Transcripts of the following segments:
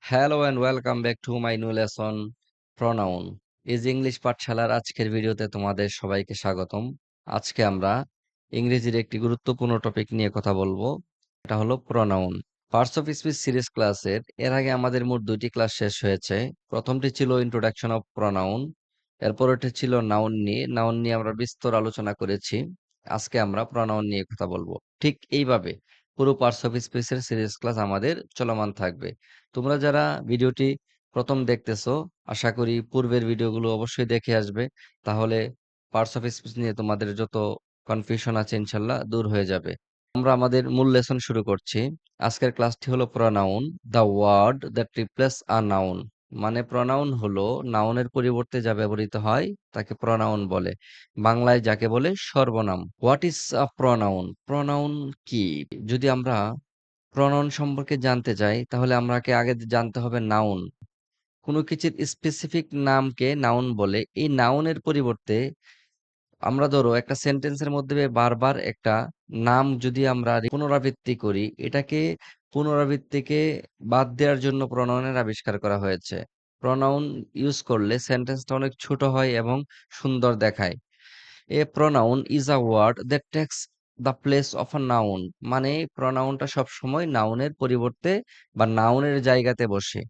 Hello and welcome back to my new lesson pronoun is English পাঠশালার আজকের ভিডিওতে তোমাদের সবাইকে স্বাগতম। আজকে আমরা ইংরেজির একটি গুরুত্বপূর্ণ টপিক নিয়ে কথা বলবো। এটা হলো pronoun. Parts of speech series ক্লাসের এর আগে আমাদের মোট 2টি ক্লাস শেষ হয়েছে। প্রথমটি ছিল ইন্ট্রোডাকশন অফ প্রনাউন, এরপরটি ছিল নাউন নিয়ে আমরা বিস্তর আলোচনা করেছি। আজকে আমরা প্রনাউন নিয়ে কথা বলবো। ঠিক এইভাবে পুরো পার্টস অফ স্পিচের সিরিজ ক্লাস আমাদের চলমান থাকবে। তোমরা যারা ভিডিওটি প্রথম দেখতেছো, আশা করি পূর্বের ভিডিওগুলো অবশ্যই দেখে আসবে। তাহলে পার্টস অফ স্পিচ নিয়ে তোমাদের যত কনফিউশন আছে ইনশাল্লাহ দূর হয়ে যাবে। আমরা আমাদের মূল লেসন শুরু করছি। আজকের ক্লাসটি হলো pronoun, the word that replace a noun. মানে প্রনাউন হলো নাউনের পরিবর্তে যা ব্যবহৃত হয় তাকে প্রনাউন বলে। বাংলায় যাকে বলে সর্বনাম। What is a pronoun? Pronoun কি? যদি আমরা প্রনাউন সম্পর্কে জানতে চাই তাহলে আমাকে আগে জানতে হবে নাউন। কোনো কিছুর স্পেসিফিক নামকে নাউন বলে। এই নাউনের পরিবর্তে আমরা ধরো একটা সেন্টেন্সের মধ্যে বারবার একটা নাম যদি আমরা পুনরাবৃত্তি করি, এটাকে পুনরাবৃত্তিকে বাদ দেওয়ার জন্য প্রনাউনের আবিষ্কার করা হয়েছে। প্রনাউন ইউজ করলে সেন্টেন্সটা অনেক ছোট হয় এবং সুন্দর দেখায়। A pronoun is a word that takes the place of a noun. মানে প্রনাউনটা সবসময় নাউনের পরিবর্তে বা নাউনের জায়গাতে বসে।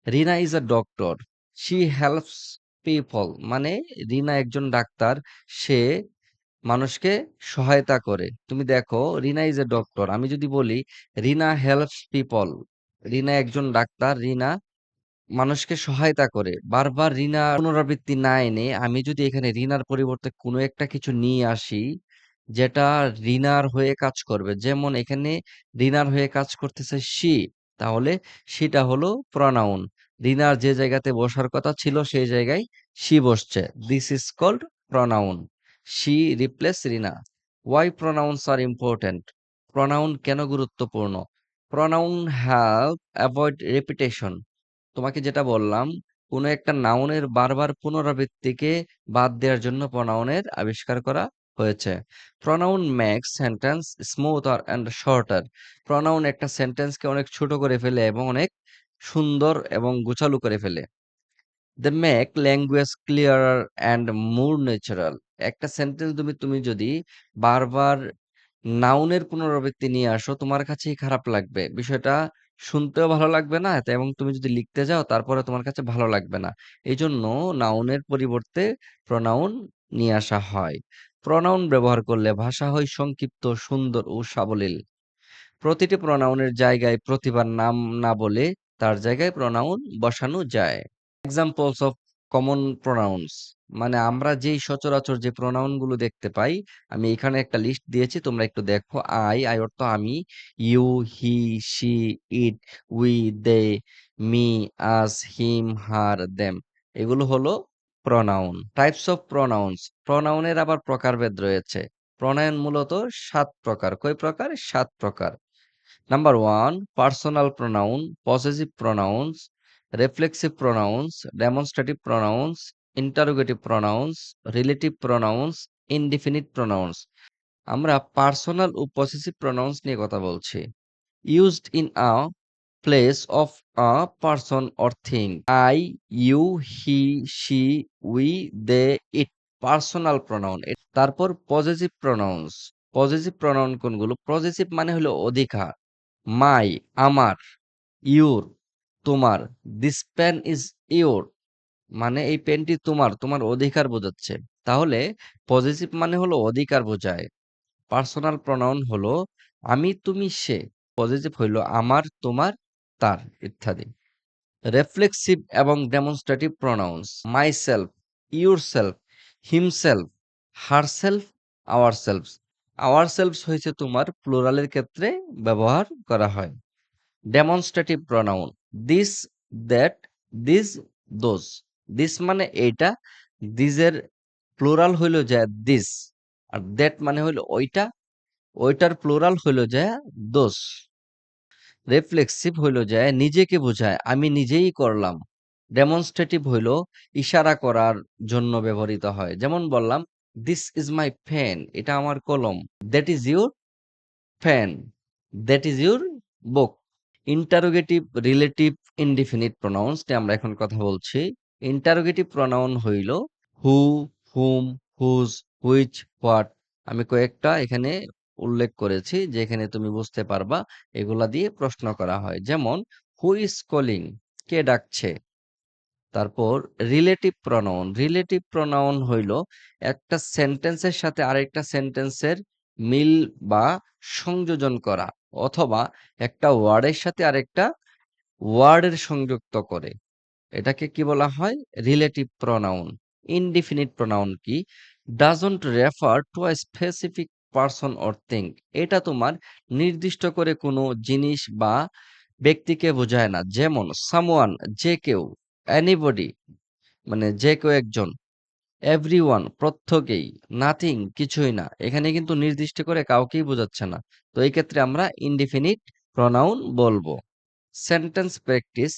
Rina is a doctor, she helps people. মানে রিনা একজন ডাক্তার, সে মানুষকে সহায়তা করে। তুমি দেখো রিনা ইজ এ ডক্টর, আমি যদি বলি রিনা হেল্পস পিপল, রিনা একজন ডাক্তার, রিনা মানুষকে সহায়তা করে। বারবার রিনার পুনরাবৃত্তি না এনে আমি যদি এখানে রিনার পরিবর্তে কোনো একটা কিছু নিয়ে আসি যেটা রিনার হয়ে কাজ করবে, যেমন এখানে রিনার হয়ে কাজ করতেছে শি, তাহলে সেটা হলো প্রনাউন। রিনার যে জায়গাতে বসার কথা ছিল সেই জায়গায় শি বসছে। This is called pronoun. She replace Rina. Why pronouns are important? Pronoun কেন গুরুত্বপূর্ণ? Pronoun help avoid repetition. তোমাকে যেটা বললাম, কোনো একটা নাউনের বারবার পুনরাবৃত্তিকে বাদ দেওয়ার জন্য প্রনাউনের আবিষ্কার করা হয়েছে। Pronoun makes sentence smoother and shorter. Pronoun একটা সেন্টেন্সকে অনেক ছোট করে ফেলে এবং অনেক সুন্দর এবং গোছালো করে ফেলে। They make language clearer and more natural. একটা সেন্টেন্স তুমি যদি বারবার নাউনের পুনরাবৃত্তি নিয়ে আসো, তোমার কাছেই খারাপ লাগবে। বিষয়টা শুনতেও ভালো লাগবে না এবং তুমি যদি লিখতে যাও তারপরে তোমার কাছে ভালো লাগবে না। এজন্য নাউনের পরিবর্তে প্রনাউন নিয়ে আসা হয়। প্রনাউন ব্যবহার করলে ভাষা হয় সংক্ষিপ্ত, সুন্দর ও সাবলীল। প্রতিটি প্রনাউনের জায়গায় প্রতিবার নাম না বলে তার জায়গায় প্রনাউন বসানো যায়। Examples of common pronounce. মানে আমরা যেই সচরাচর যে প্রোনাউন গুলো দেখতে পাই, আমি এখানে একটা লিস্ট দিয়েছি, তোমরা একটু দেখো। আই অর্থ আমি, you, he, she, it, we, they, me, us, him, her, them. এগুলো হলো প্রোনাউন। Types of pronouns. প্রোনাউনের আবার প্রকারভেদ রয়েছে। প্রোনাউন মূলত 7 প্রকার। কয় প্রকার? 7 প্রকার। Number 1, personal pronoun, possessive pronouns, reflexive pronouns, demonstrative pronouns, interrogative pronouns, relative pronouns, indefinite pronouns। আমরা পার্সোনাল ও পসেসিভ প্রোনাউন্স নিয়ে কথা বলছি। Used in a place of a person or thing. I, you, he, she, we, they, it. Personal pronoun. তারপর possessive pronounce. Possessive pronoun কোনগুলো? Possessive মানে হলো অধিকার। মাই, আমার, ইউর, তোমার। দিস পেন ইজ ইউর, মানে এই পেনটি তোমার, তোমার অধিকার বোঝাচ্ছে। তাহলে পজিটিভ মানে হলো অধিকার বোঝায়। পার্সোনাল প্রোনাউন হলো আমি, তুমি, সে। পজিটিভ হইলো আমার, তোমার, তার ইত্যাদি। রেফ্লেক্সিভ এবং demonstrative pronouns. Myself, yourself, himself, herself, ourselves. Ourselves হয়েছে তোমার, প্লুরালের ক্ষেত্রে ব্যবহার করা হয়। Demonstrative pronoun. This, that, this, those. This মানে এইটা, দিজের প্লুরাল হইল যে দিস, আর দ্যাট মানে হইল ওইটা, ওইটার প্লুরাল হইল যে দোস। রিফ্লেক্সিভ হইল যে নিজেকে বোঝায়, আমি নিজেই করলাম। ডেমনস্ট্রেটিভ হইল ইশারা করার জন্য ব্যবহৃত হয়। যেমন বললাম, দিস ইজ মাই পেন, এটা আমার কলম। That is your pen, that is your book. Interrogative relative indefinite pronouns নিয়ে আমরা এখন কথা বলছি। ইন্টারোগেটিভ প্রোনাউন হইল who, whom, whose, which, what. আমি কয়েকটা এখানে উল্লেখ করেছি যেখানে তুমি বুঝতে পারবা এগুলা দিয়ে প্রশ্ন করা হয়। যেমন হু ইজ কলিং, কে ডাকছে। তারপর রিলেটিভ প্রোনাউন। রিলেটিভ প্রোনাউন হইল একটা সেন্টেন্সের সাথে আরেকটা সেন্টেন্সের মিল বা সংযোজন করা, অথবা একটা ওয়ার্ডের সাথে আরেকটা ওয়ার্ডের সংযুক্ত করে। এটাকে কি বলা হয়? Relative pronoun. ইনডিফিনিট প্রোনাউন কি? Doesn't refer to a specific person or thing. এটা তোমার নির্দিষ্ট করে কোনো জিনিস বা ব্যক্তিকে বোঝায় না। যেমন সামওয়ান, যে কেউ, এনিবডি মানে যে কেউ একজন, এভরিওয়ান প্রত্যেকেই, নাথিং কিছুই না। এখানে কিন্তু নির্দিষ্ট করে কাউকেই বোঝাচ্ছে না। তো এই ক্ষেত্রে আমরা ইনডিফিনিট প্রোনাউন বলবো। Sentence practice,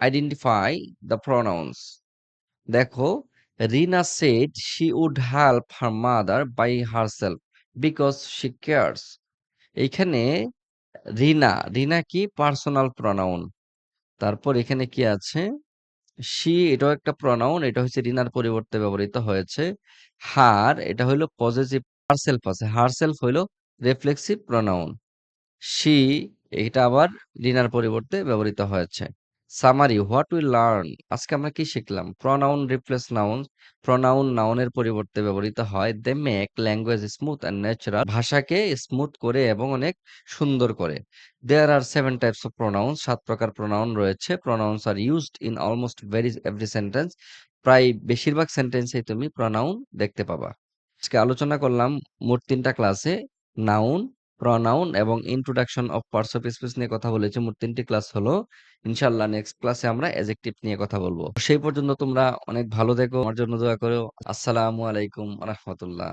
identify the pronouns. দেখো, Rina said she would help her mother by herself because she cares. এইখানে রিনা কি? Personal pronoun. তারপর এখানে কি আছে? শি, এটাও একটা প্রোনাউন, এটা হচ্ছে রিনার পরিবর্তে ব্যবহৃত হয়েছে। হার, এটা হইলো পজেসিভ। হারসেলফ আছে, হারসেলফ হইলো রিফ্লেক্সিভ প্রোনাউন। শি, এটা আবার রিনার পরিবর্তে ব্যবহৃত হয়েছে। Summary, what we learn. আজকে আমরা কি শিখলাম? Pronoun replace noun. প্রোনাউন নাউনের পরিবর্তে ব্যবহৃত হয়। They make language smooth and natural. ভাষাকে স্মুথ করে এবং অনেক সুন্দর করে। There are 7 types of pronouns. 7 প্রকার প্রোনাউন রয়েছে। Pronouns are used in almost every sentence. প্রায় বেশিরভাগ সেন্টেন্সেই তুমি প্রোনাউন দেখতে পাবা। আজকে আলোচনা করলাম মোট ৩টা ক্লাসে নাউন, প্রনাউন এবং introduction of parts of speech নিয়ে কথা বলেছি। মোট ৩টি ক্লাস হলো। ইনশাআল্লাহ নেক্সট ক্লাসে আমরা অ্যাডজেক্টিভ নিয়ে কথা বলবো। সেই পর্যন্ত তোমরা অনেক ভালো থেকো। আমার জন্য দোয়া করো। আসসালামু আলাইকুম ওয়া রাহমাতুল্লাহ।